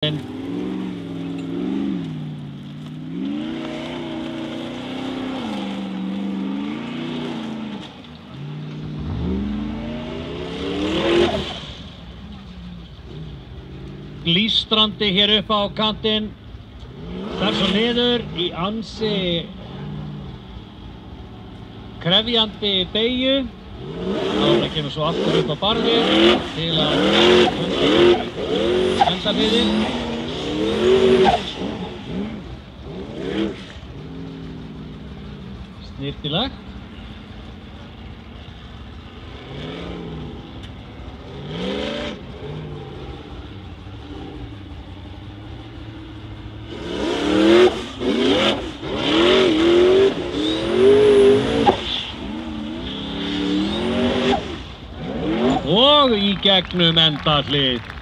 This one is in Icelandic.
Glístrandi hér upp á kantinn. Þar svo niður í ansi krefjandi beygju. Það kemur svo aftur upp á barðið til að enda hliðin. Snyrtilegt. Og í gegnum endahlið.